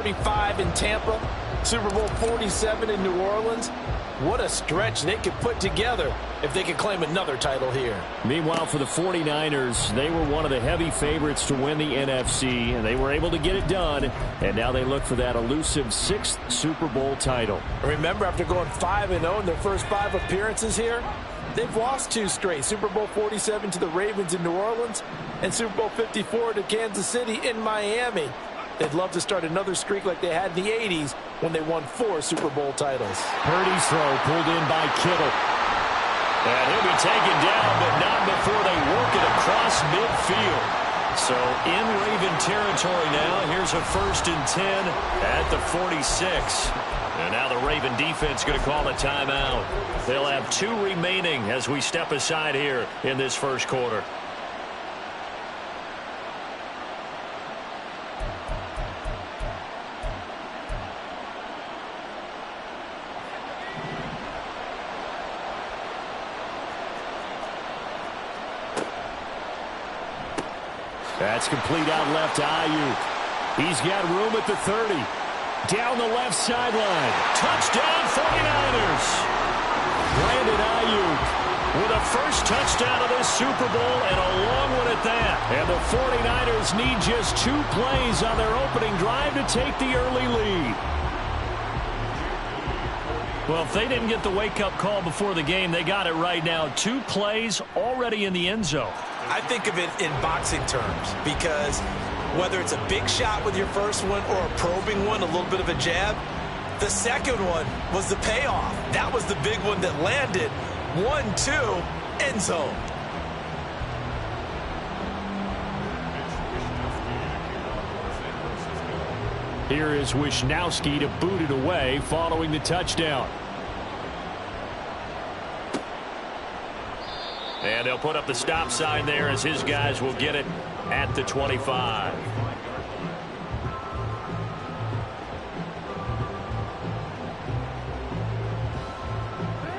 35 in Tampa, Super Bowl 47 in New Orleans. What a stretch they could put together if they could claim another title here. Meanwhile, for the 49ers, they were one of the heavy favorites to win the NFC, and they were able to get it done, and now they look for that elusive 6th Super Bowl title. Remember, after going 5-0 in their first 5 appearances here, they've lost 2 straight. Super Bowl 47 to the Ravens in New Orleans and Super Bowl 54 to Kansas City in Miami. They'd love to start another streak like they had in the 80s when they won 4 Super Bowl titles. Purdy's throw pulled in by Kittle. And he'll be taken down, but not before they work it across midfield. So in Raven territory now, here's a 1st and 10 at the 46. And now the Raven defense going to call a timeout. They'll have 2 remaining as we step aside here in this first quarter. That's complete out left to Ayuk. He's got room at the 30. Down the left sideline. Touchdown 49ers. Brandon Ayuk with a first touchdown of this Super Bowl and a long one at that. And the 49ers need just 2 plays on their opening drive to take the early lead. Well, if they didn't get the wake-up call before the game, they got it right now. 2 plays already in the end zone. I think of it in boxing terms because whether it's a big shot with your first one or a probing one, a little bit of a jab, the second one was the payoff. That was the big one that landed. 1-2, end zone. Here is Wisnowski to boot it away following the touchdown. And they'll put up the stop sign there as his guys will get it at the 25.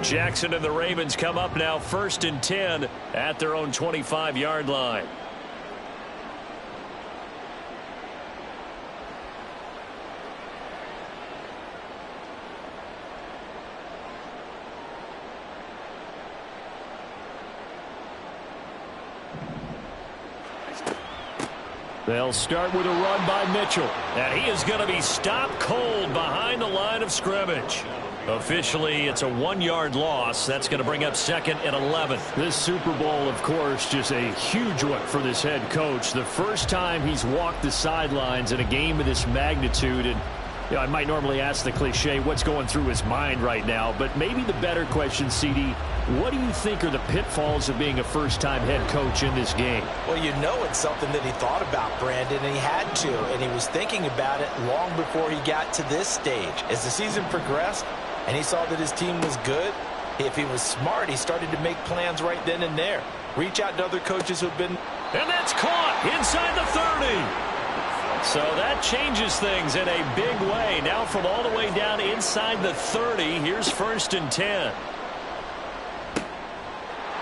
Jackson and the Ravens come up now 1st and 10 at their own 25-yard line. They'll start with a run by Mitchell. And he is going to be stopped cold behind the line of scrimmage. Officially, it's a 1-yard loss. That's going to bring up 2nd and 11. This Super Bowl, of course, just a huge one for this head coach. The first time he's walked the sidelines in a game of this magnitude. And you know, I might normally ask the cliche, what's going through his mind right now? But maybe the better question, CD, what do you think are the pitfalls of being a first-time head coach in this game? Well, you know it's something that he thought about, Brandon, and he had to. And he was thinking about it long before he got to this stage. As the season progressed and he saw that his team was good, if he was smart, he started to make plans right then and there. Reach out to other coaches who've been... And that's caught inside the 30. So that changes things in a big way. Now from all the way down inside the 30, here's 1st and 10.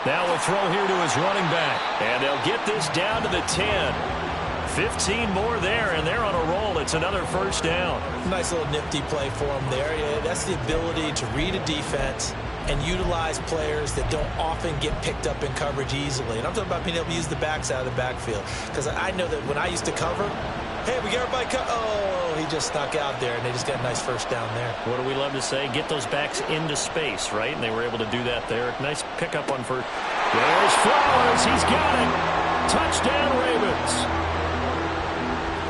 Now a throw here to his running back. And they'll get this down to the 10. 15 more there, and they're on a roll. It's another 1st down. Nice little nifty play for him there. Yeah, that's the ability to read a defense and utilize players that don't often get picked up in coverage easily. And I'm talking about being able to use the backs out of the backfield. Because I know that when I used to cover, hey, we got everybody oh, he just snuck out there, and they just got a nice 1st down there. What do we love to say? Get those backs into space, right? And they were able to do that there. Nice pickup on 1st. There's Flowers. He's got it. Touchdown, Ravens.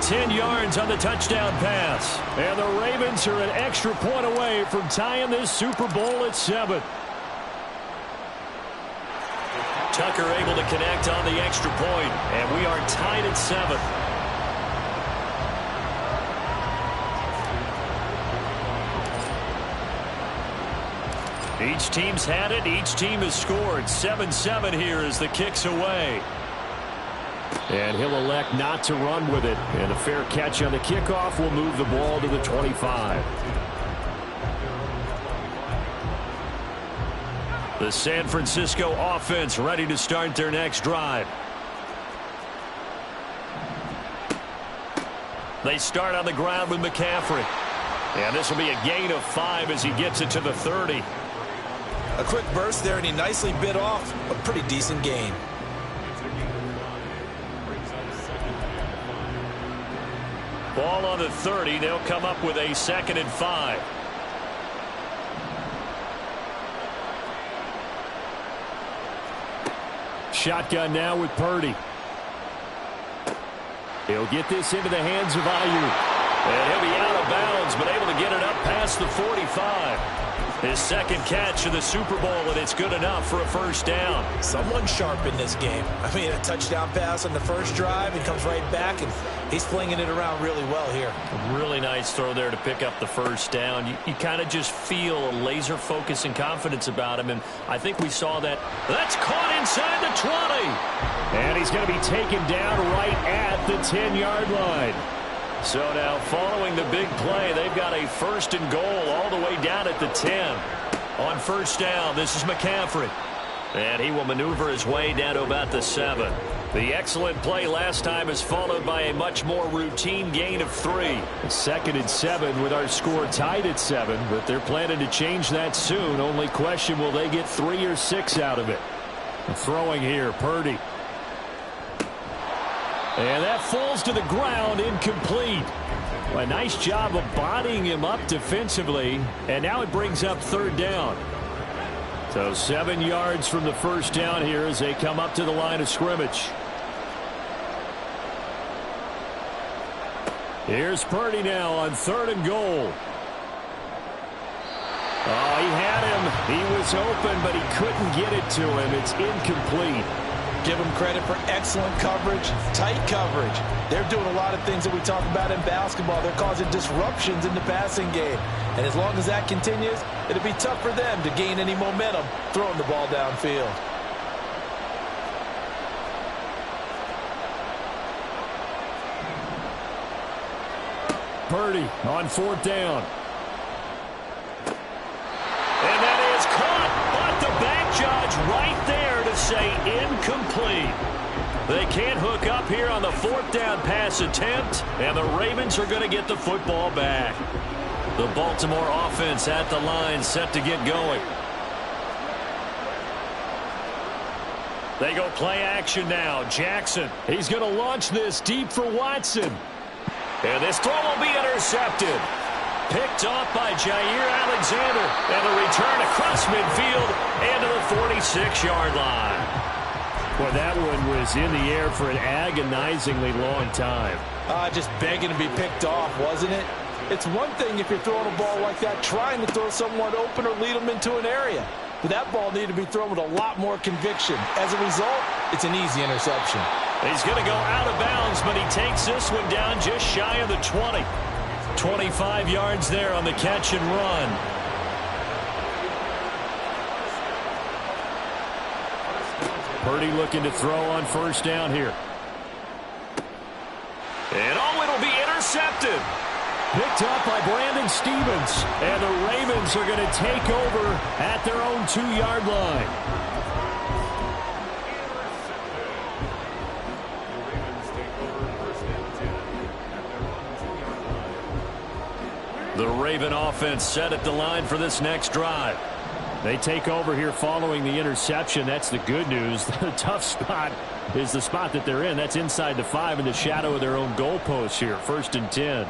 10 yards on the touchdown pass. And the Ravens are an extra point away from tying this Super Bowl at 7. Tucker able to connect on the extra point, and we are tied at 7. Each team's had it. Each team has scored. 7-7 here as the kick's away. And he'll elect not to run with it. And a fair catch on the kickoff will move the ball to the 25. The San Francisco offense ready to start their next drive. They start on the ground with McCaffrey. And this will be a gain of 5 as he gets it to the 30. A quick burst there, and he nicely bit off a pretty decent gain. Ball on the 30. They'll come up with a 2nd and 5. Shotgun now with Purdy. He'll get this into the hands of Ayuk. And he'll be out of bounds, but able to get it up past the 45. His 2nd catch of the Super Bowl, and it's good enough for a 1st down. Someone sharp in this game. I mean, a touchdown pass on the first drive, and comes right back, and he's flinging it around really well here. A really nice throw there to pick up the 1st down. You kind of just feel a laser focus and confidence about him, and I think we saw that. That's caught inside the 20. And he's going to be taken down right at the 10-yard line. So now following the big play, they've got a 1st and goal all the way down at the 10. On 1st down, this is McCaffrey. And he will maneuver his way down to about the 7. The excellent play last time is followed by a much more routine gain of 3. 2nd and 7 with our score tied at 7, but they're planning to change that soon. Only question, will they get 3 or 6 out of it? Throwing here, Purdy. And that falls to the ground, incomplete. A nice job of bodying him up defensively, and now it brings up 3rd down. So 7 yards from the 1st down here as they come up to the line of scrimmage. Here's Purdy now on 3rd and goal. Oh, he had him. He was open, but he couldn't get it to him. It's incomplete. Give them credit for excellent coverage, tight coverage. They're doing a lot of things that we talk about in basketball. They're causing disruptions in the passing game. And as long as that continues, it'll be tough for them to gain any momentum throwing the ball downfield. Purdy on 4th down. And that is caught, but the back judge right there to say incomplete. They can't hook up here on the 4th down pass attempt, and the Ravens are going to get the football back. The Baltimore offense at the line, set to get going. They go play action now. Jackson, he's going to launch this deep for Watson. And this throw will be intercepted. Picked off by Jair Alexander. And the return across midfield and to the 46-yard line. Well, that one was in the air for an agonizingly long time. Just begging to be picked off, wasn't it? It's one thing if you're throwing a ball like that, trying to throw someone open or lead them into an area. But that ball needed to be thrown with a lot more conviction. As a result, it's an easy interception. He's going to go out of bounds, but he takes this one down just shy of the 20. 25 yards there on the catch and run. Purdy looking to throw on 1st down here. And it'll be intercepted. Picked up by Brandon Stevens. And the Ravens are going to take over at their own 2-yard line. The Raven offense set at the line for this next drive. They take over here following the interception. That's the good news. The tough spot is the spot that they're in. That's inside the 5 in the shadow of their own goalpost here. 1st and 10.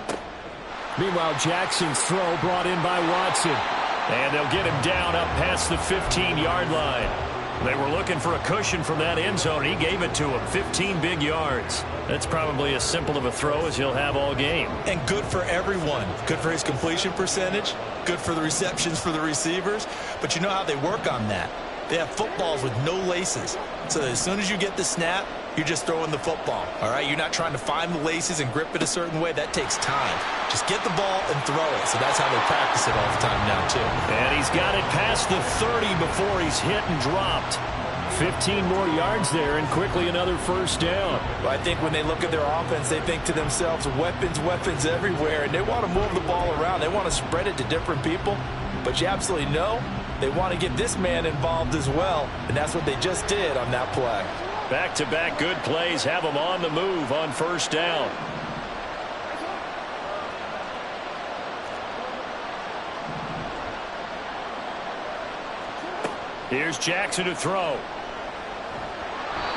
Meanwhile, Jackson's throw brought in by Watson. And they'll get him down up past the 15-yard line. They were looking for a cushion from that end zone. He gave it to him. 15 big yards. That's probably as simple of a throw as he'll have all game. And good for everyone. Good for his completion percentage. Good for the receptions for the receivers. But you know how they work on that. They have footballs with no laces. So as soon as you get the snap, you're just throwing the football. All right? You're not trying to find the laces and grip it a certain way. That takes time. Just get the ball and throw it. So that's how they practice it all the time now, too. And he's got it past the 30 before he's hit and dropped. 15 more yards there, and quickly another 1st down. Well, I think when they look at their offense, they think to themselves, weapons, weapons everywhere, and they want to move the ball around. They want to spread it to different people, but you absolutely know they want to get this man involved as well, and that's what they just did on that play. Back-to-back good plays have them on the move on 1st down. Here's Jackson to throw.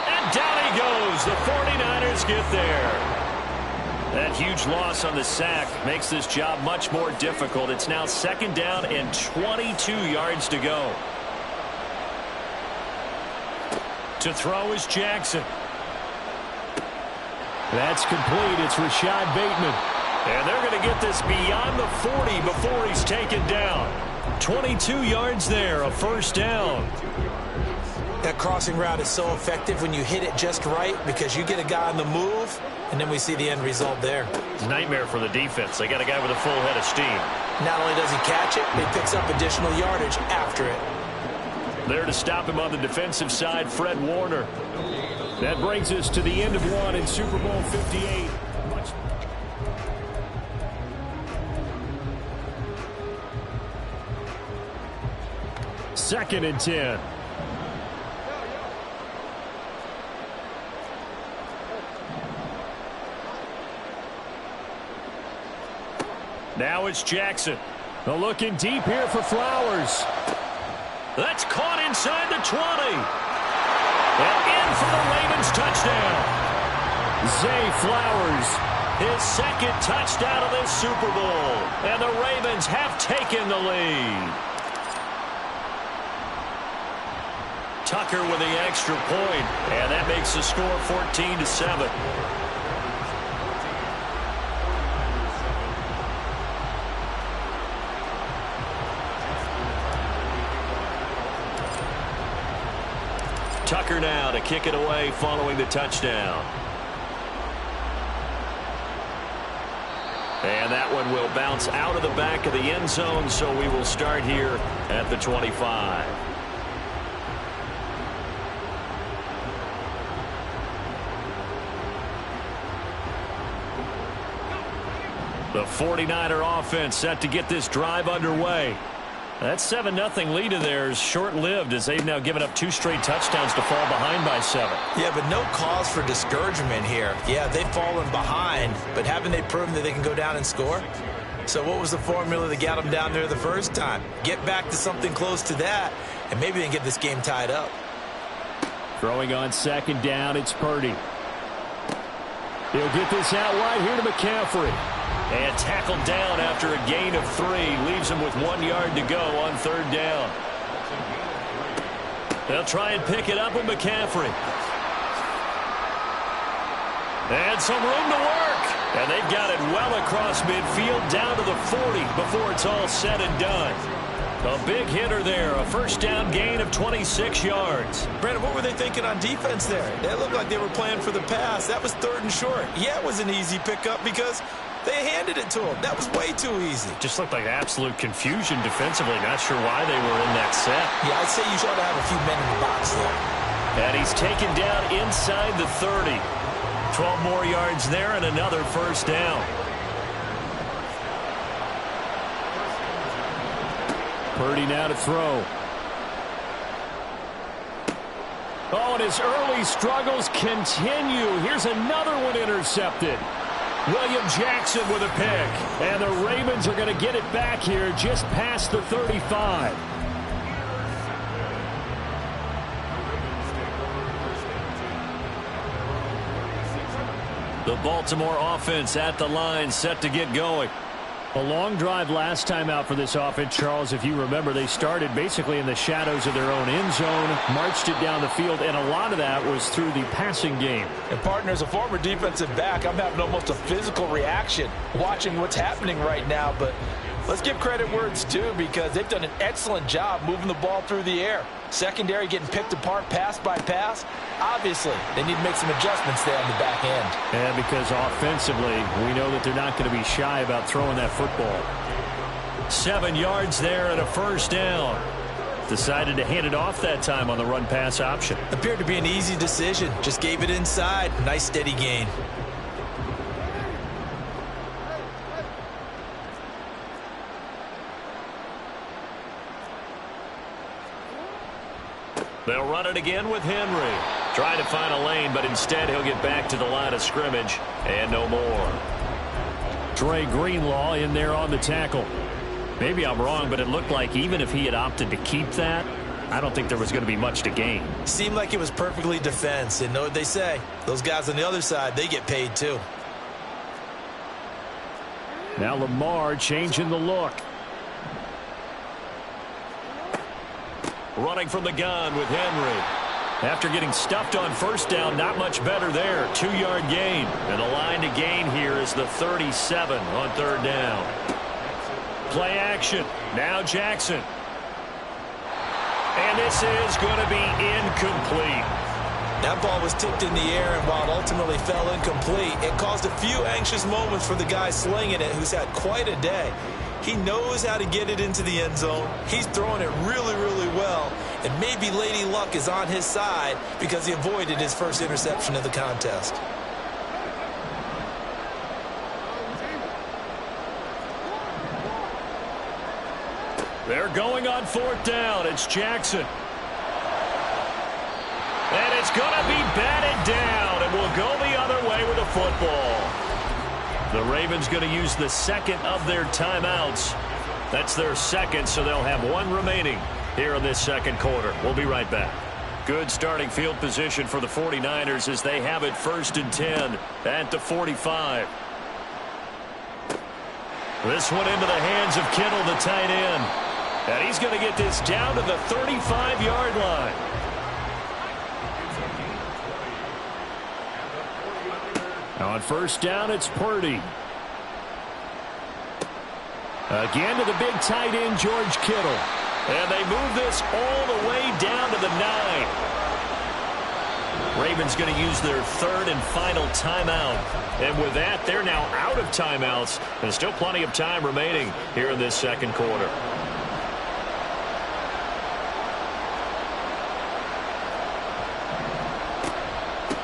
And down he goes. The 49ers get there. That huge loss on the sack makes this job much more difficult. It's now 2nd down and 22 yards to go. To throw is Jackson. That's complete. It's Rashad Bateman. And they're going to get this beyond the 40 before he's taken down. 22 yards there, a 1st down. That crossing route is so effective when you hit it just right because you get a guy on the move, and then we see the end result there. Nightmare for the defense. They got a guy with a full head of steam. Not only does he catch it, he picks up additional yardage after it. There to stop him on the defensive side, Fred Warner. That brings us to the end of one in Super Bowl 58. Second and 10. Now it's Jackson. They're looking deep here for Flowers. That's caught inside the 20. And in for the Ravens touchdown. Zay Flowers, his 2nd touchdown of this Super Bowl. And the Ravens have taken the lead. Tucker with the extra point, and that makes the score 14-7. Tucker now to kick it away following the touchdown. And that one will bounce out of the back of the end zone, so we will start here at the 25. The 49er offense set to get this drive underway. That 7-0 lead of theirs short-lived as they've now given up 2 straight touchdowns to fall behind by 7. Yeah, but no cause for discouragement here. Yeah, they've fallen behind, but haven't they proven that they can go down and score? So what was the formula that got them down there the first time? Get back to something close to that, and maybe they can get this game tied up. Throwing on 2nd down, it's Purdy. He'll get this out wide here to McCaffrey. And tackled down after a gain of 3. Leaves him with 1 yard to go on 3rd down. They'll try and pick it up with McCaffrey. And some room to work. And they've got it well across midfield down to the 40 before it's all said and done. A big hitter there. A 1st down gain of 26 yards. Brandon, what were they thinking on defense there? They looked like they were playing for the pass. That was 3rd and short. Yeah, it was an easy pickup because they handed it to him. That was way too easy. Just looked like absolute confusion defensively. Not sure why they were in that set. Yeah, I'd say you ought to have a few men in the box there. And he's taken down inside the 30. 12 more yards there and another 1st down. Purdy now to throw. Oh, and his early struggles continue. Here's another one intercepted. William Jackson with a pick. And the Ravens are going to get it back here just past the 35. The Baltimore offense at the line, set to get going. A long drive last time out for this offense, Charles. If you remember, they started basically in the shadows of their own end zone, marched it down the field, and a lot of that was through the passing game. And partner, as a former defensive back, I'm having almost a physical reaction watching what's happening right now. But let's give credit where it's due because they've done an excellent job moving the ball through the air. Secondary getting picked apart pass by pass. Obviously, they need to make some adjustments there on the back end. Yeah, because offensively, we know that they're not going to be shy about throwing that football. 7 yards there and a 1st down. Decided to hand it off that time on the run-pass option. Appeared to be an easy decision. Just gave it inside. Nice steady gain. They'll run it again with Henry. Trying to find a lane, but instead he'll get back to the line of scrimmage and no more. Dre Greenlaw in there on the tackle. Maybe I'm wrong, but it looked like even if he had opted to keep that, I don't think there was going to be much to gain. Seemed like it was perfectly defense. And know what they say, those guys on the other side, they get paid too. Now Lamar changing the look. Running from the gun with Henry. After getting stuffed on first down, not much better there. 2-yard gain. And the line to gain here is the 37 on third down. Play action. Now Jackson. And this is going to be incomplete. That ball was tipped in the air, and while it ultimately fell incomplete, it caused a few anxious moments for the guy slinging it, who's had quite a day. He knows how to get it into the end zone. He's throwing it really, really well. And maybe Lady Luck is on his side because he avoided his first interception of the contest. They're going on fourth down. It's Jackson. And it's going to be batted down, and will go the other way with the football. The Ravens going to use the second of their timeouts. That's their second, so they'll have one remaining here in this second quarter. We'll be right back. Good starting field position for the 49ers as they have it 1st and 10 at the 45. This one into the hands of Kittle, the tight end. And he's going to get this down to the 35-yard line. On first down, it's Purdy. Again to the big tight end, George Kittle. And they move this all the way down to the 9. Ravens going to use their third and final timeout. And with that, they're now out of timeouts. And still plenty of time remaining here in this second quarter.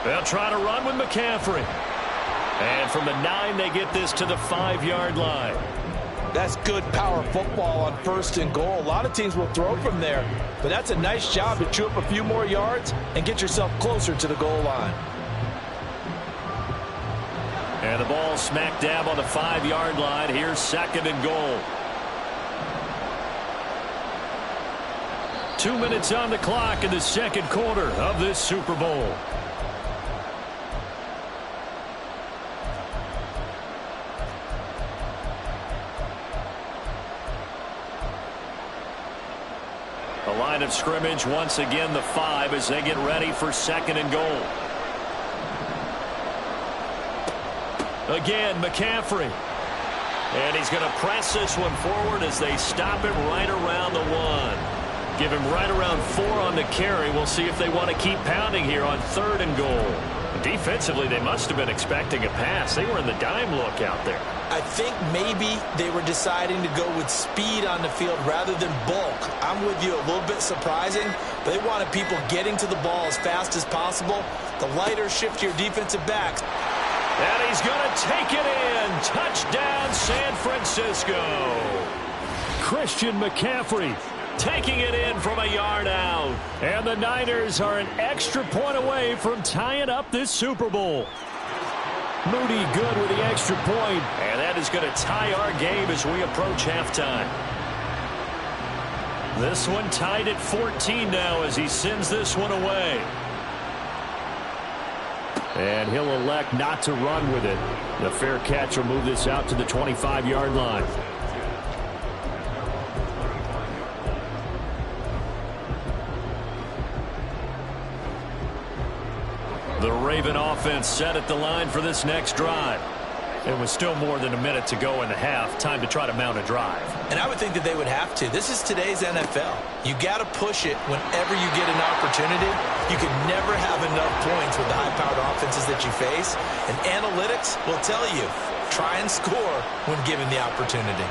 They'll try to run with McCaffrey. And from the 9, they get this to the 5-yard line. That's good power football on 1st and goal. A lot of teams will throw from there, but that's a nice job to chew up a few more yards and get yourself closer to the goal line. And the ball smack dab on the 5-yard line. Here's 2nd and goal. 2 minutes on the clock in the second quarter of this Super Bowl. The line of scrimmage once again the 5 as they get ready for 2nd and goal. Again, McCaffrey. And he's going to press this one forward as they stop him right around the 1. Give him right around 4 on the carry. We'll see if they want to keep pounding here on 3rd and goal. Defensively, they must have been expecting a pass. They were in the dime look out there. I think maybe they were deciding to go with speed on the field rather than bulk. I'm with you, a little bit surprising, but they wanted people getting to the ball as fast as possible. The lighter, shiftier defensive backs. And he's going to take it in. Touchdown, San Francisco. Christian McCaffrey taking it in from a yard out. And the Niners are an extra point away from tying up this Super Bowl. Moody good with the extra point. And that is going to tie our game as we approach halftime. This one tied at 14 now as he sends this one away. And he'll elect not to run with it. The fair catch will move this out to the 25-yard line. The Raven offense set at the line for this next drive. It was still more than a minute to go in the half. Time to try to mount a drive. And I would think that they would have to. This is today's NFL. You got to push it whenever you get an opportunity. You can never have enough points with the high-powered offenses that you face. And analytics will tell you, try and score when given the opportunity.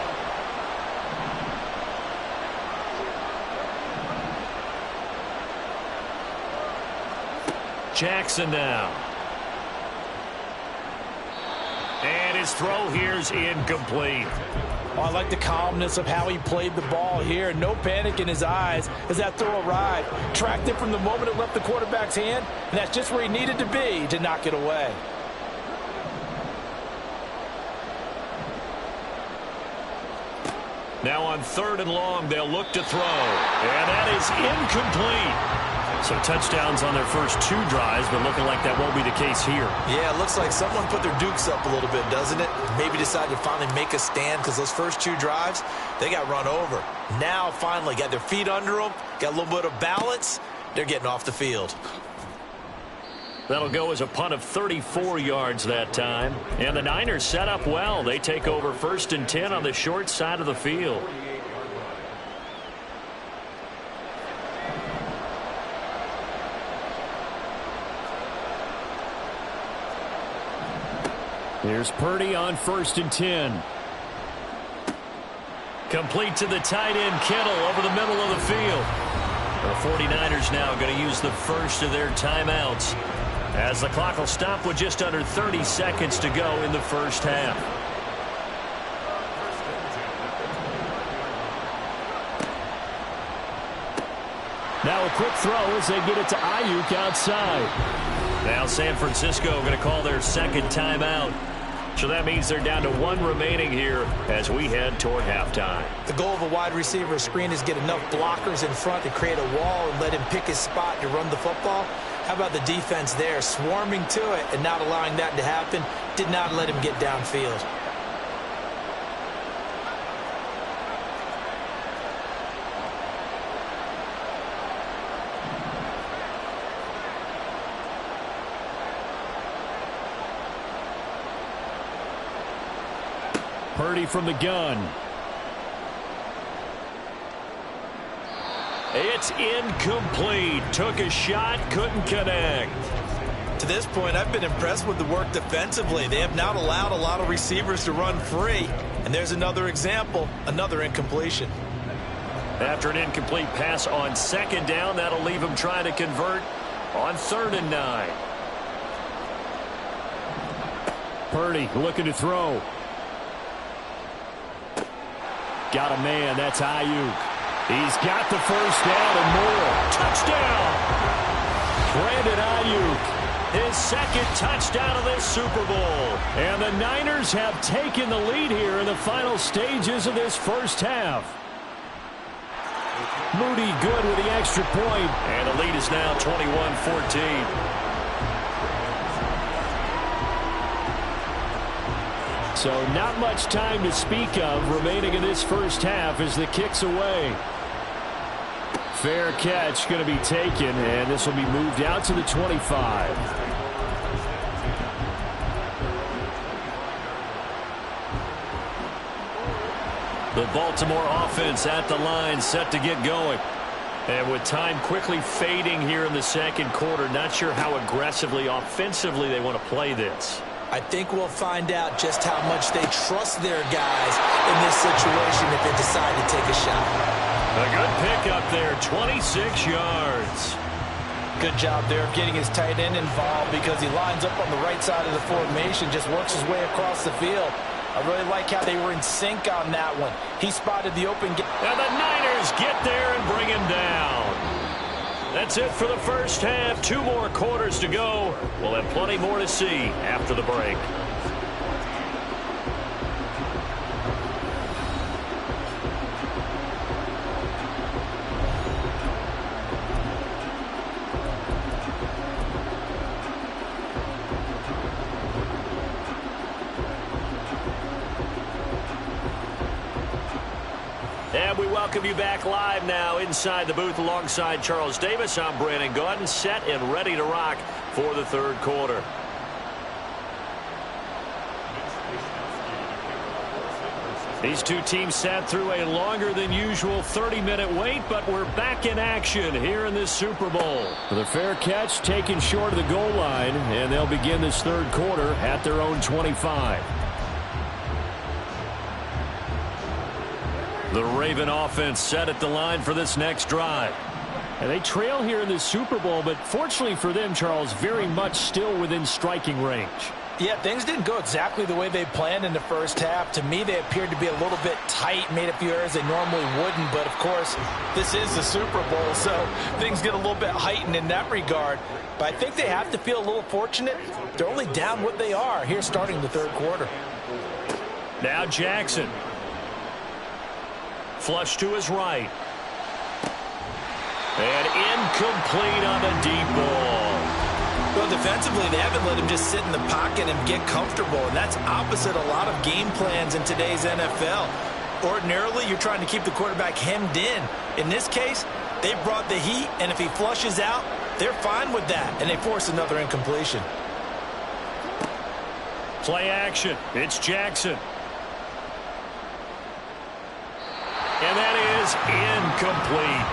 Jackson now. And his throw here's incomplete. Oh, I like the calmness of how he played the ball here. No panic in his eyes as that throw arrived. Tracked it from the moment it left the quarterback's hand, and that's just where he needed to be to knock it away. Now on 3rd and long, they'll look to throw. And that is incomplete. So touchdowns on their first 2 drives, but looking like that won't be the case here. Yeah, it looks like someone put their dukes up a little bit, doesn't it? Maybe decided to finally make a stand because those first 2 drives, they got run over. Now finally got their feet under them, got a little bit of balance. They're getting off the field. That'll go as a punt of 34 yards that time. And the Niners set up well. They take over 1st and 10 on the short side of the field. Here's Purdy on 1st and 10. Complete to the tight end, Kittle, over the middle of the field. The 49ers now going to use the first of their timeouts, as the clock will stop with just under 30 seconds to go in the first half. Now a quick throw as they get it to Ayuk outside. Now San Francisco going to call their second timeout. So that means they're down to 1 remaining here as we head toward halftime. The goal of a wide receiver screen is get enough blockers in front to create a wall and let him pick his spot to run the football. How about the defense there, swarming to it and not allowing that to happen? Did not let him get downfield. Purdy from the gun. It's incomplete. Took a shot, couldn't connect. To this point, I've been impressed with the work defensively. They have not allowed a lot of receivers to run free. And there's another example, another incompletion. After an incomplete pass on 2nd down, that'll leave him trying to convert on 3rd and 9. Purdy looking to throw. Got a man, that's Ayuk. He's got the first down and more. Touchdown! Brandon Ayuk, his 2nd touchdown of this Super Bowl. And the Niners have taken the lead here in the final stages of this first half. Moody good with the extra point. And the lead is now 21-14. So not much time to speak of remaining in this first half as the kick's away. Fair catch going to be taken, and this will be moved out to the 25. The Baltimore offense at the line, set to get going. And with time quickly fading here in the 2nd quarter, not sure how aggressively, offensively they want to play this. I think we'll find out just how much they trust their guys in this situation if they decide to take a shot. A good pick up there, 26 yards. Good job there of getting his tight end involved because he lines up on the right side of the formation, just works his way across the field. I really like how they were in sync on that one. He spotted the open gap. And the Niners get there and bring him down. That's it for the first half. 2 more quarters to go. We'll have plenty more to see after the break. And we welcome you back live now inside the booth alongside Charles Davis. I'm Brandon Gaudin, set and ready to rock for the 3rd quarter. These two teams sat through a longer than usual 30-minute wait, but we're back in action here in this Super Bowl. The fair catch taken short of the goal line, and they'll begin this 3rd quarter at their own 25. The Raven offense set at the line for this next drive. And they trail here in this Super Bowl, but fortunately for them, Charles, very much still within striking range. Yeah, things didn't go exactly the way they planned in the first half. To me, they appeared to be a little bit tight, made a few errors they normally wouldn't. But, of course, this is the Super Bowl, so things get a little bit heightened in that regard. But I think they have to feel a little fortunate. They're only down what they are here starting the 3rd quarter. Now Jackson. Flush to his right. And incomplete on the deep ball. Well, defensively, they haven't let him just sit in the pocket and get comfortable, and that's opposite a lot of game plans in today's NFL. Ordinarily, you're trying to keep the quarterback hemmed in. In this case, they brought the heat, and if he flushes out, they're fine with that, and they force another incompletion. Play action. It's Jackson. And that is incomplete.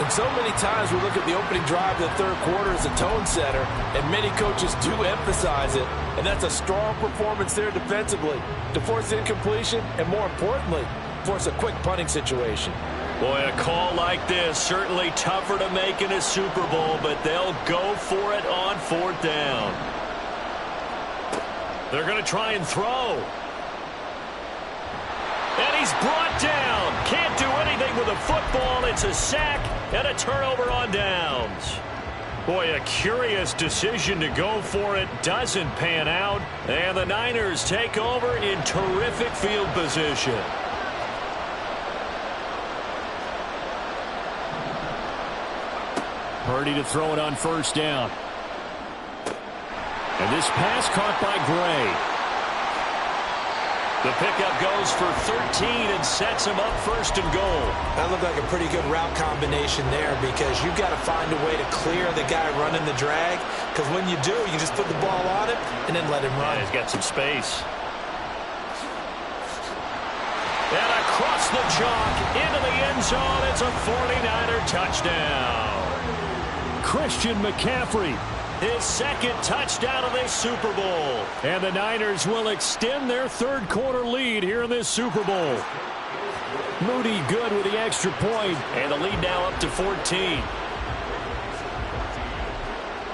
And so many times we look at the opening drive of the third quarter as a tone setter, and many coaches do emphasize it, and that's a strong performance there defensively to force incompletion and, more importantly, force a quick punting situation. Boy, a call like this, certainly tougher to make in a Super Bowl, but they'll go for it on fourth down. They're going to try and throw. And he's brought down. Can't do anything with a football. It's a sack and a turnover on downs. Boy, a curious decision to go for it. Doesn't pan out. And the Niners take over in terrific field position. Purdy to throw it on first down. And this pass caught by Gray. The pickup goes for 13 and sets him up first and goal. That looked like a pretty good route combination there because you've got to find a way to clear the guy running the drag, because when you do, you just put the ball on him and then let him run. Yeah, he's got some space. And across the chalk into the end zone. It's a 49er touchdown. Christian McCaffrey, his second touchdown of this Super Bowl. And the Niners will extend their third quarter lead here in this Super Bowl. Moody good with the extra point. And the lead now up to 14.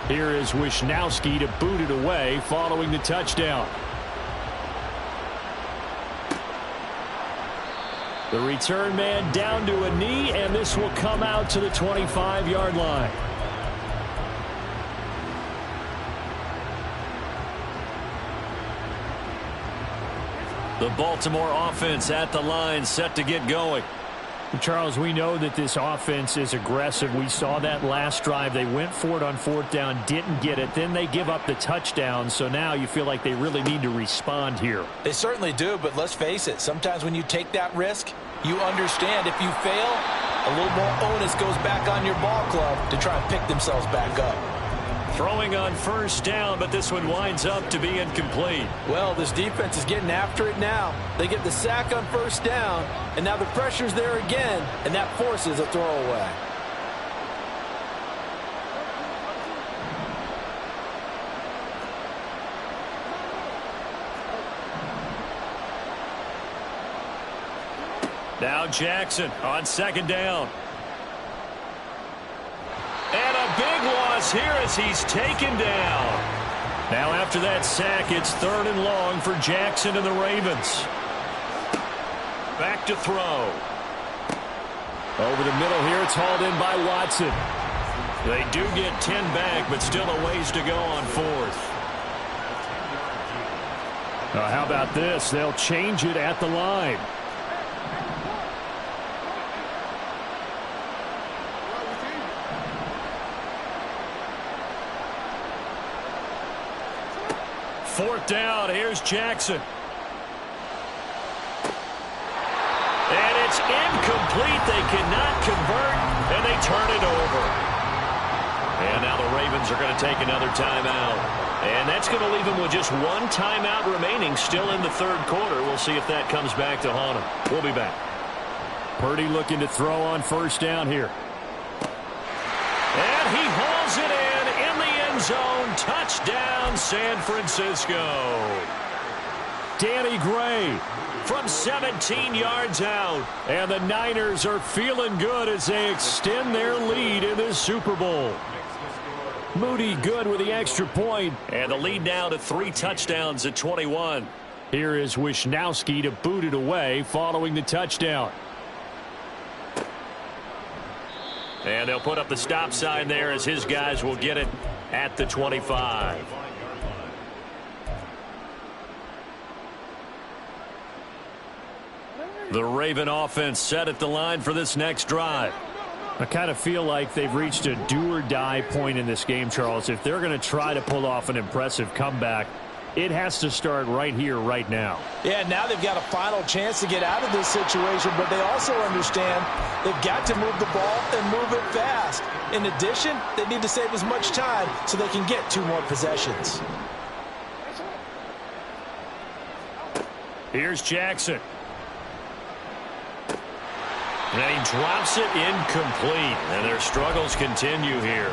Here is Wishnowski to boot it away following the touchdown. The return man down to a knee, and this will come out to the 25-yard line. The Baltimore offense at the line, set to get going. Charles, we know that this offense is aggressive. We saw that last drive. They went for it on fourth down, didn't get it. Then they give up the touchdown. So now you feel like they really need to respond here. They certainly do, but let's face it. Sometimes when you take that risk, you understand if you fail, a little more onus goes back on your ball club to try and pick themselves back up. Throwing on first down, but this one winds up to be incomplete. Well, this defense is getting after it now. They get the sack on first down, and now the pressure's there again, and that forces a throwaway. Now Jackson on second down. And a big loss here as he's taken down. Now after that sack, it's third and long for Jackson and the Ravens. Back to throw. Over the middle here, it's hauled in by Watson. They do get 10 back, but still a ways to go on fourth. How about this? They'll change it at the line. Fourth down, here's Jackson. And it's incomplete. They cannot convert, and they turn it over. And now the Ravens are going to take another timeout. And that's going to leave them with just one timeout remaining still in the third quarter. We'll see if that comes back to haunt them. We'll be back. Purdy looking to throw on first down here. And he hauls it in the end zone. Touchdown, San Francisco. Danny Gray from 17 yards out. And the Niners are feeling good as they extend their lead in this Super Bowl. Moody good with the extra point. And the lead now to 3 touchdowns at 21. Here is Wishnowski to boot it away following the touchdown. And they'll put up the stop sign there as his guys will get it at the 25. The Raven offense set at the line for this next drive. I kind of feel like they've reached a do-or-die point in this game, Charles. If they're going to try to pull off an impressive comeback, it has to start right here, right now. Yeah, now they've got a final chance to get out of this situation, but they also understand they've got to move the ball and move it fast. In addition, they need to save as much time so they can get 2 more possessions. Here's Jackson. And he drops it incomplete, and their struggles continue here.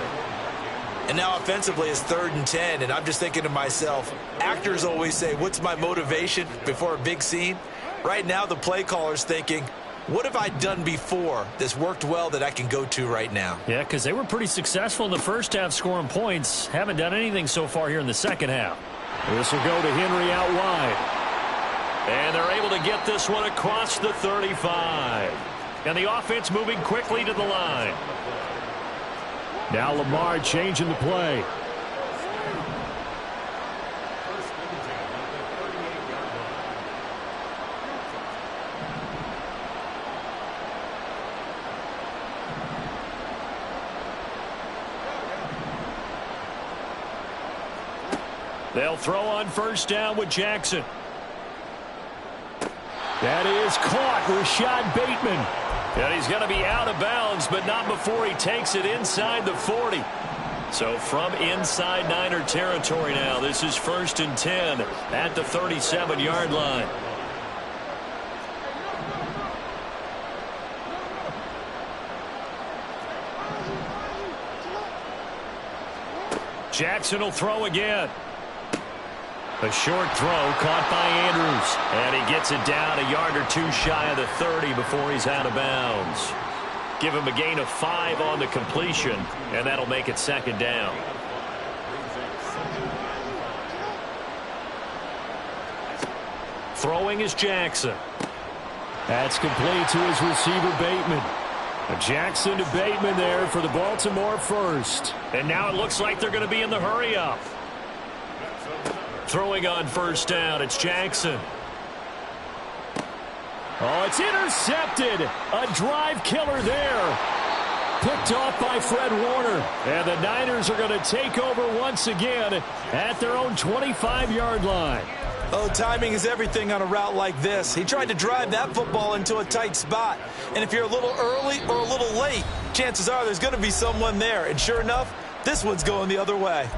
And now offensively it's 3rd and 10, and I'm just thinking to myself, actors always say, what's my motivation before a big scene? Right now the play caller's thinking, what have I done before that's worked well that I can go to right now? Yeah, because they were pretty successful in the first half scoring points. Haven't done anything so far here in the second half. This will go to Henry out wide. And they're able to get this one across the 35. And the offense moving quickly to the line. Now Lamar changing the play. They'll throw on first down with Jackson. That is caught. Rashad Bateman. And he's going to be out of bounds, but not before he takes it inside the 40. So from inside Niner territory now, this is 1st and 10 at the 37-yard line. Jackson will throw again. A short throw caught by Andrews. And he gets it down a yard or 2 shy of the 30 before he's out of bounds. Give him a gain of 5 on the completion, and that'll make it 2nd down. Throwing is Jackson. That's complete to his receiver, Bateman. Jackson to Bateman there for the Baltimore first. And now it looks like they're going to be in the hurry-up. Throwing on first down, it's Jackson. Oh, it's intercepted. A drive killer there. Picked off by Fred Warner. And the Niners are going to take over once again at their own 25-yard line. Oh, timing is everything on a route like this. He tried to drive that football into a tight spot. And if you're a little early or a little late, chances are there's going to be someone there. And sure enough, this one's going the other way.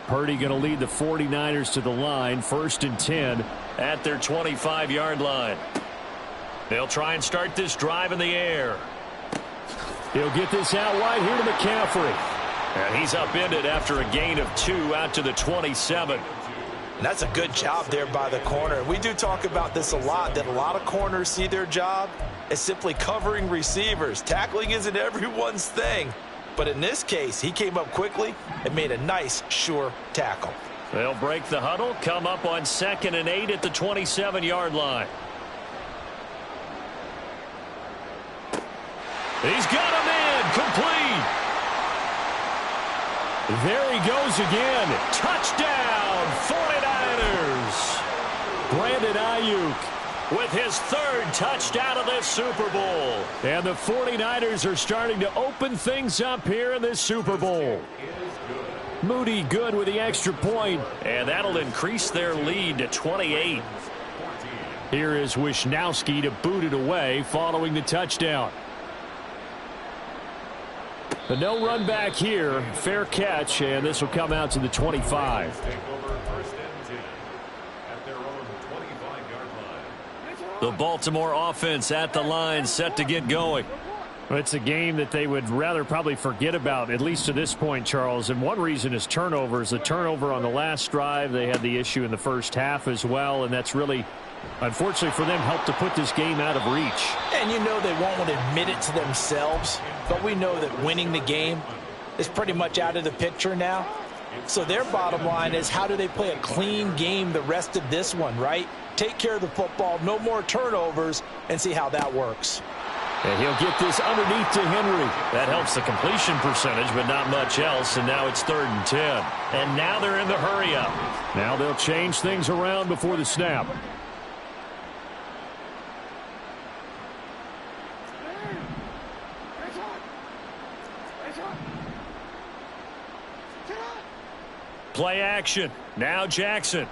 Purdy going to lead the 49ers to the line, 1st and 10 at their 25-yard line. They'll try and start this drive in the air. He'll get this out wide here to McCaffrey. And he's upended after a gain of 2 out to the 27. And that's a good job there by the corner. We do talk about this a lot, that a lot of corners see their job as simply covering receivers. Tackling isn't everyone's thing. But in this case, he came up quickly and made a nice, sure tackle. They'll break the huddle, come up on 2nd and 8 at the 27-yard line. He's got him in, complete. There he goes again. Touchdown, 49ers. Brandon Ayuk with his 3rd touchdown of this Super Bowl. And the 49ers are starting to open things up here in this Super Bowl. Moody good with the extra point. And that'll increase their lead to 28. Here is Wisnowski to boot it away following the touchdown. The no run back here. Fair catch, and this will come out to the 25. The Baltimore offense at the line, set to get going. Well, it's a game that they would rather probably forget about, at least to this point, Charles. And one reason is turnovers. The turnover on the last drive, they had the issue in the first half as well, and that's really, unfortunately for them, helped to put this game out of reach. And you know they won't want to admit it to themselves, but we know that winning the game is pretty much out of the picture now. So their bottom line is, how do they play a clean game the rest of this one, right? Take care of the football, no more turnovers, and see how that works. And he'll get this underneath to Henry. That helps the completion percentage, but not much else, and now it's 3rd and 10. And now they're in the hurry-up. Now they'll change things around before the snap. Play action. Now Jackson.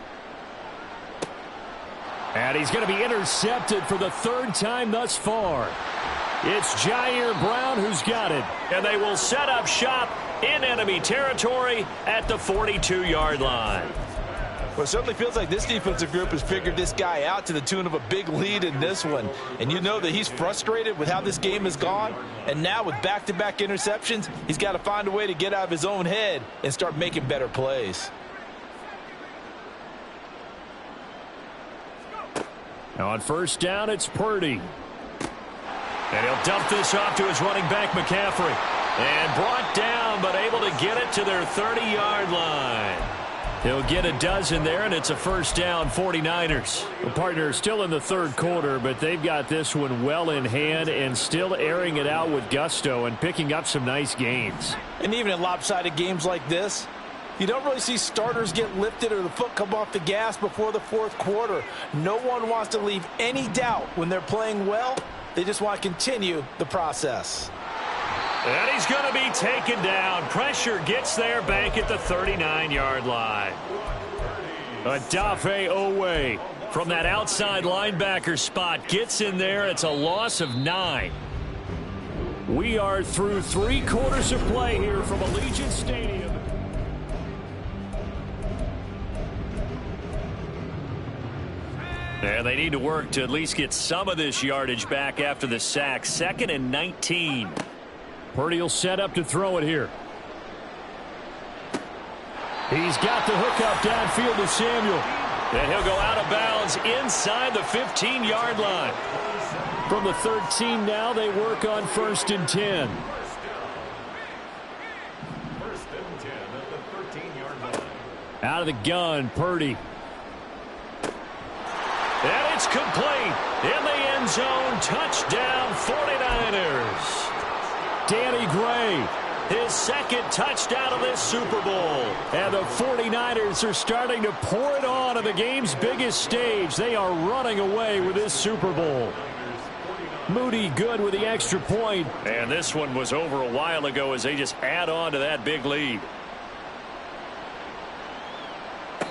And he's going to be intercepted for the 3rd time thus far. It's Jair Brown who's got it. And they will set up shop in enemy territory at the 42-yard line. Well, it certainly feels like this defensive group has figured this guy out to the tune of a big lead in this one. And you know that he's frustrated with how this game has gone. And now with back-to-back interceptions, he's got to find a way to get out of his own head and start making better plays. Now on 1st down, it's Purdy. And he'll dump this off to his running back, McCaffrey. And brought down, but able to get it to their 30-yard line. He'll get a dozen there, and it's a 1st down, 49ers. The partner still in the 3rd quarter, but they've got this one well in hand and still airing it out with gusto and picking up some nice gains. And even in lopsided games like this, you don't really see starters get lifted or the foot come off the gas before the 4th quarter. No one wants to leave any doubt when they're playing well. They just want to continue the process. And he's going to be taken down. Pressure gets there back at the 39-yard line. Odafe Oweh from that outside linebacker spot gets in there. It's a loss of 9. We are through 3 quarters of play here from Allegiant Stadium. And they need to work to at least get some of this yardage back after the sack. 2nd and 19. Purdy will set up to throw it here. He's got the hook up downfield to Samuel. And he'll go out of bounds inside the 15-yard line. From the 13 now, they work on 1st and 10. 1st and 10 at the 13-yard line. Out of the gun, Purdy. And it's complete. In the end zone, touchdown 49ers. Danny Gray, his 2nd touchdown of this Super Bowl. And the 49ers are starting to pour it on the game's biggest stage. They are running away with this Super Bowl. Moody good with the extra point. And this one was over a while ago as they just add on to that big lead.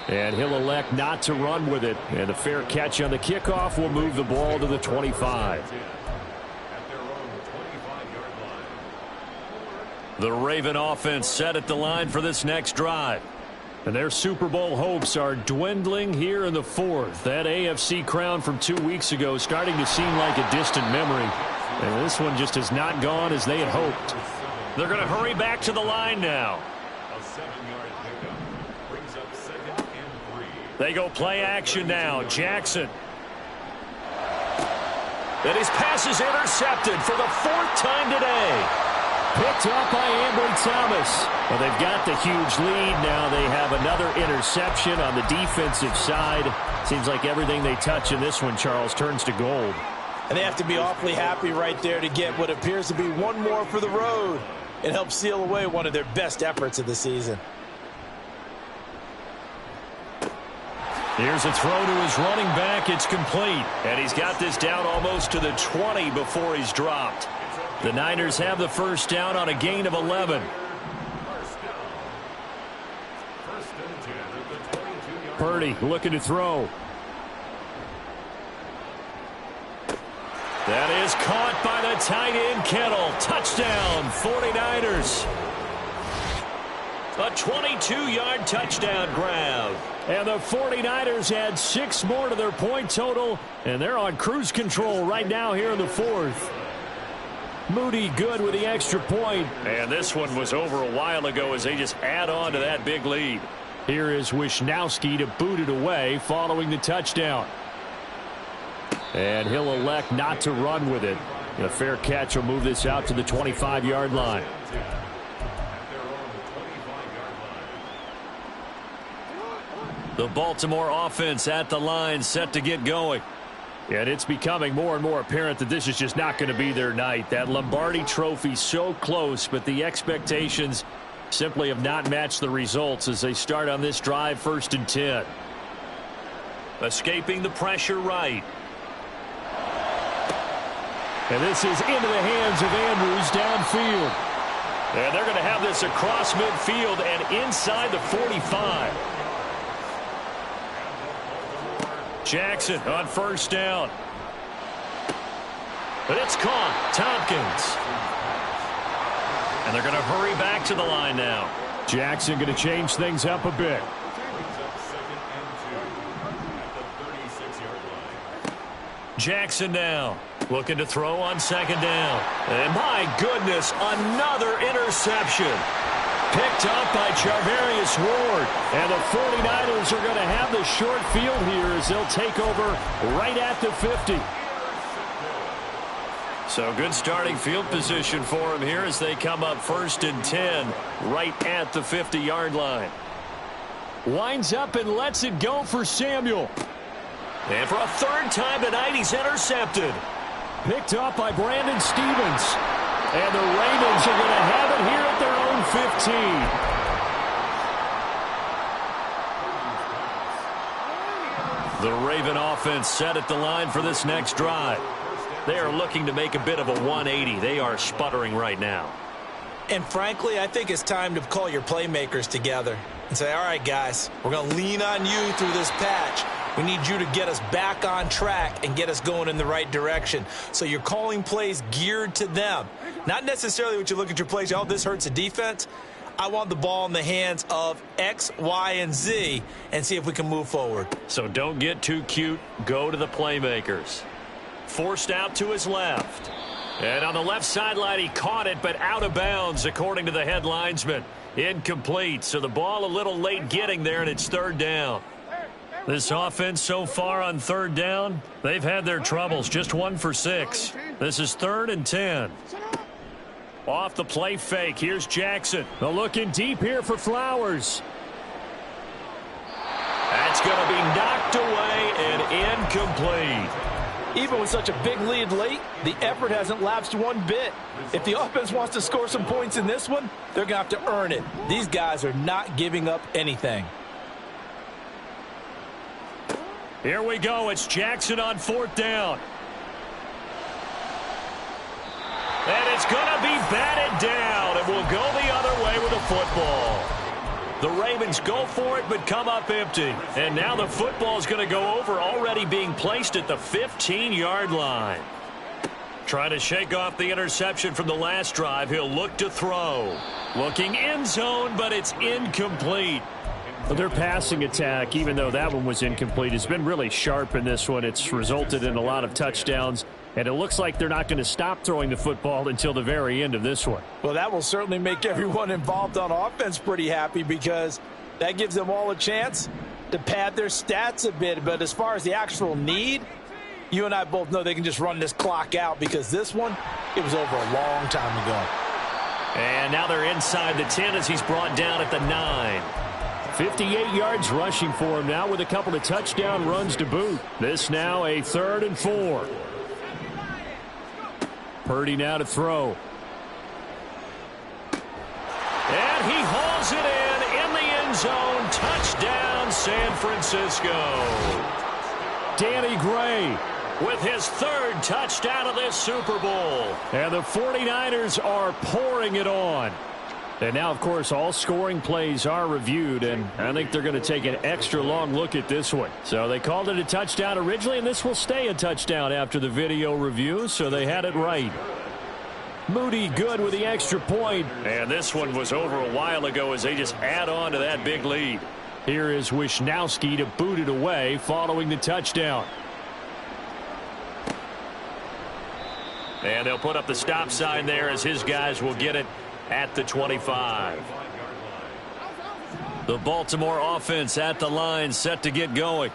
And he'll elect not to run with it. And the fair catch on the kickoff will move the ball to the 25. The Raven offense set at the line for this next drive. And their Super Bowl hopes are dwindling here in the 4th. That AFC crown from 2 weeks ago starting to seem like a distant memory. And this one just has not gone as they had hoped. They're going to hurry back to the line now. A 7-yard pickup brings up 2nd and 3. They go play action now. Jackson. And his pass is intercepted for the 4th time today. Picked up by Ambry Thomas. Well, they've got the huge lead. Now they have another interception on the defensive side. Seems like everything they touch in this one, Charles, turns to gold. And they have to be awfully happy right there to get what appears to be one more for the road and help seal away one of their best efforts of the season. Here's a throw to his running back. It's complete. And he's got this down almost to the 20 before he's dropped. The Niners have the 1st down on a gain of 11. Purdy looking to throw. That is caught by the tight end, Kittle. Touchdown, 49ers. A 22-yard touchdown grab. And the 49ers add 6 more to their point total, and they're on cruise control right now here in the 4th. Moody good with the extra point. And this one was over a while ago as they just add on to that big lead. Here is Wisnowski to boot it away following the touchdown. And he'll elect not to run with it. A fair catch will move this out to the 25-yard line. The Baltimore offense at the line set to get going. And it's becoming more and more apparent that this is just not going to be their night. That Lombardi Trophy so close, but the expectations simply have not matched the results as they start on this drive, 1st and 10. Escaping the pressure right. And this is into the hands of Andrews downfield. And they're going to have this across midfield and inside the 45. Jackson on 1st down. But it's caught. Tompkins. And they're going to hurry back to the line now. Jackson going to change things up a bit. Jackson now. Looking to throw on 2nd down. And my goodness, another interception. Picked up by Charvarius Ward. And the 49ers are going to have the short field here as they'll take over right at the 50. So good starting field position for them here as they come up 1st and 10 right at the 50-yard line. Winds up and lets it go for Samuel. And for a 3rd time tonight, he's intercepted. Picked up by Brandon Stevens. And the Ravens are going to have it here at their own 15. The Raven offense set at the line for this next drive. They are looking to make a bit of a 180. They are sputtering right now. And frankly, I think it's time to call your playmakers together and say, all right, guys, we're going to lean on you through this patch. We need you to get us back on track and get us going in the right direction. So you're calling plays geared to them. Not necessarily what you look at your plays, oh, this hurts the defense. I want the ball in the hands of X, Y, and Z and see if we can move forward. So don't get too cute. Go to the playmakers. Forced out to his left. And on the left sideline, he caught it, but out of bounds, according to the head linesman. Incomplete. So the ball a little late getting there, and it's 3rd down. This offense so far on 3rd down, they've had their troubles. Just 1 for 6. This is 3rd and 10. Off the play fake. Here's Jackson. They're looking deep here for Flowers. That's going to be knocked away and incomplete. Even with such a big lead late, the effort hasn't lapsed one bit. If the offense wants to score some points in this one, they're going to have to earn it. These guys are not giving up anything. Here we go. It's Jackson on 4th down. And it's going to be batted down, and we'll go the other way with the football. The Ravens go for it, but come up empty. And now the football is going to go over, already being placed at the 15-yard line. Trying to shake off the interception from the last drive. He'll look to throw. Looking end zone, but it's incomplete. Well, their passing attack, even though that one was incomplete, has been really sharp in this one. It's resulted in a lot of touchdowns, and it looks like they're not going to stop throwing the football until the very end of this one. Well, that will certainly make everyone involved on offense pretty happy because that gives them all a chance to pad their stats a bit. But as far as the actual need, you and I both know they can just run this clock out because this one, it was over a long time ago. And now they're inside the 10 as he's brought down at the 9. 58 yards rushing for him now with a couple of touchdown runs to boot. This now a 3rd and 4. Purdy now to throw. And he hauls it in the end zone. Touchdown, San Francisco. Danny Gray with his 3rd touchdown of this Super Bowl. And the 49ers are pouring it on. And now, of course, all scoring plays are reviewed, and I think they're going to take an extra long look at this one. So they called it a touchdown originally, and this will stay a touchdown after the video review, so they had it right. Moody good with the extra point. And this one was over a while ago as they just add on to that big lead. Here is Wisnowski to boot it away following the touchdown. And they'll put up the stop sign there as his guys will get it at the 25. The Baltimore offense at the line, set to get going.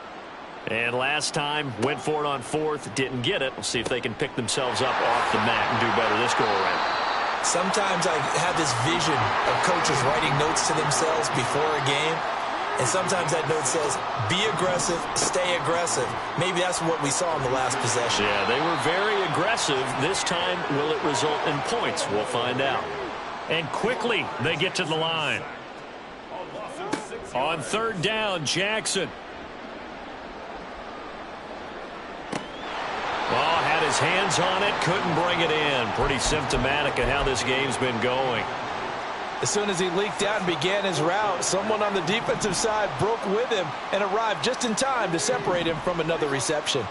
And last time, went for it on 4th, didn't get it. We'll see if they can pick themselves up off the mat and do better this go-around. Sometimes I have this vision of coaches writing notes to themselves before a game. And sometimes that note says, be aggressive, stay aggressive. Maybe that's what we saw in the last possession. Yeah, they were very aggressive. This time, will it result in points? We'll find out. And quickly, they get to the line. On third down, Jackson. Oh, had his hands on it, couldn't bring it in. Pretty symptomatic of how this game's been going. As soon as he leaked out and began his route, someone on the defensive side broke with him and arrived just in time to separate him from another reception.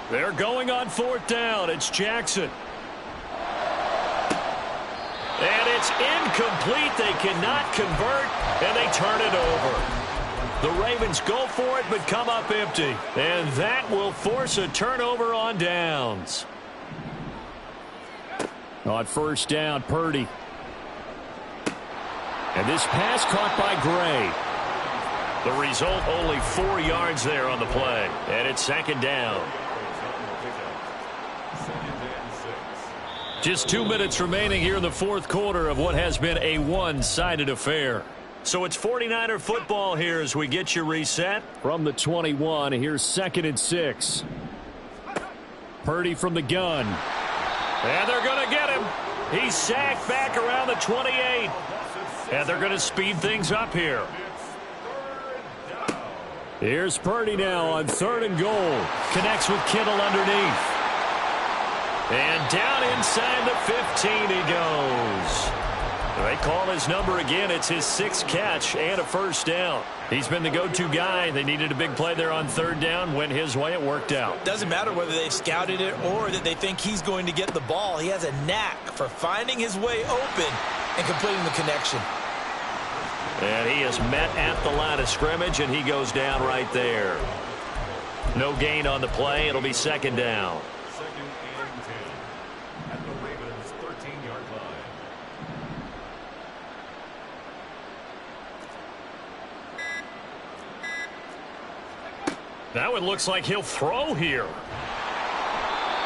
They're going on fourth down. It's Jackson. And it's incomplete. They cannot convert, and they turn it over. The Ravens go for it, but come up empty. And that will force a turnover on downs. On first down, Purdy. And this pass caught by Gray. The result, only 4 yards there on the play. And it's second down. Just 2 minutes remaining here in the fourth quarter of what has been a one-sided affair. So it's 49er football here as we get you reset. From the 21, here's 2nd and 6. Purdy from the gun. And they're going to get him. He's sacked back around the 28. And they're going to speed things up here. Here's Purdy now on 3rd and goal. Connects with Kittle underneath. And down inside the 15 he goes. They call his number again. It's his 6th catch and a first down. He's been the go-to guy. They needed a big play there on 3rd down. Went his way. It worked out. Doesn't matter whether they've scouted it or that they think he's going to get the ball. He has a knack for finding his way open and completing the connection. And he is met at the line of scrimmage, and he goes down right there. No gain on the play. It'll be second down. Second and 10 at the Ravens' 13-yard line. That one looks like he'll throw here.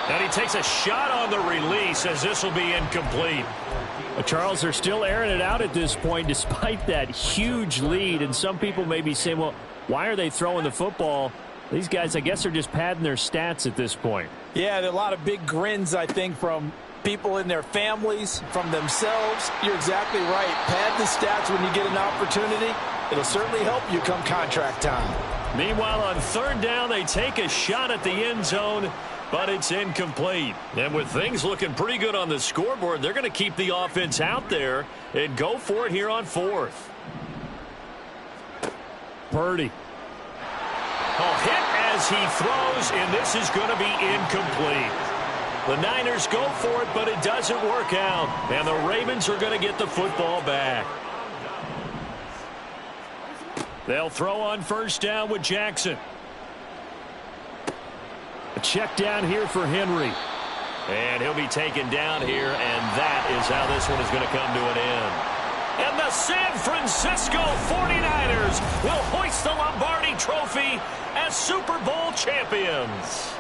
And he takes a shot on the release as this will be incomplete. Charles, they're still airing it out at this point despite that huge lead. And some people may be saying, well, why are they throwing the football? These guys, I guess, are just padding their stats at this point. Yeah, there are a lot of big grins, I think, from people in their families, from themselves. You're exactly right. Pad the stats when you get an opportunity. It'll certainly help you come contract time. Meanwhile, on 3rd down, they take a shot at the end zone, but it's incomplete. And with things looking pretty good on the scoreboard, they're going to keep the offense out there and go for it here on 4th. Purdy. A hit as he throws, and this is going to be incomplete. The Niners go for it, but it doesn't work out. And the Ravens are going to get the football back. They'll throw on first down with Jackson. A check down here for Henry. And he'll be taken down here, and that is how this one is going to come to an end. And the San Francisco 49ers will hoist the Lombardi Trophy as Super Bowl champions.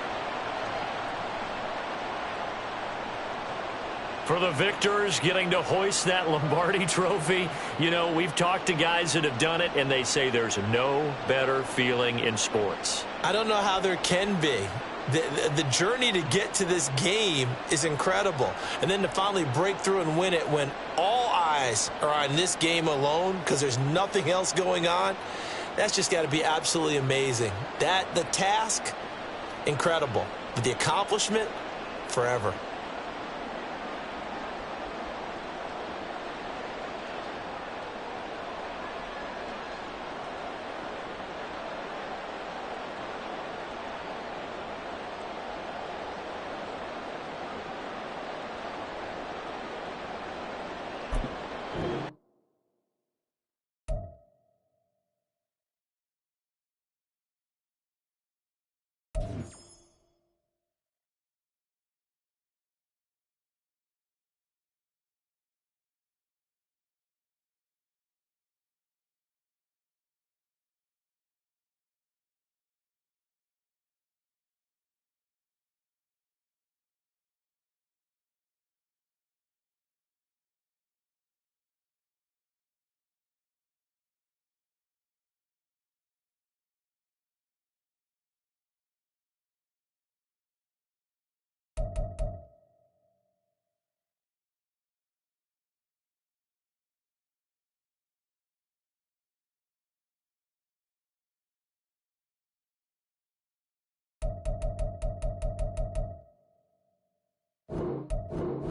For the victors getting to hoist that Lombardi Trophy, you know, we've talked to guys that have done it, and they say there's no better feeling in sports. I don't know how there can be. The journey to get to this game is incredible. And then to finally break through and win it when all eyes are on this game alone because there's nothing else going on, that's just got to be absolutely amazing. The task, incredible. But the accomplishment, forever. You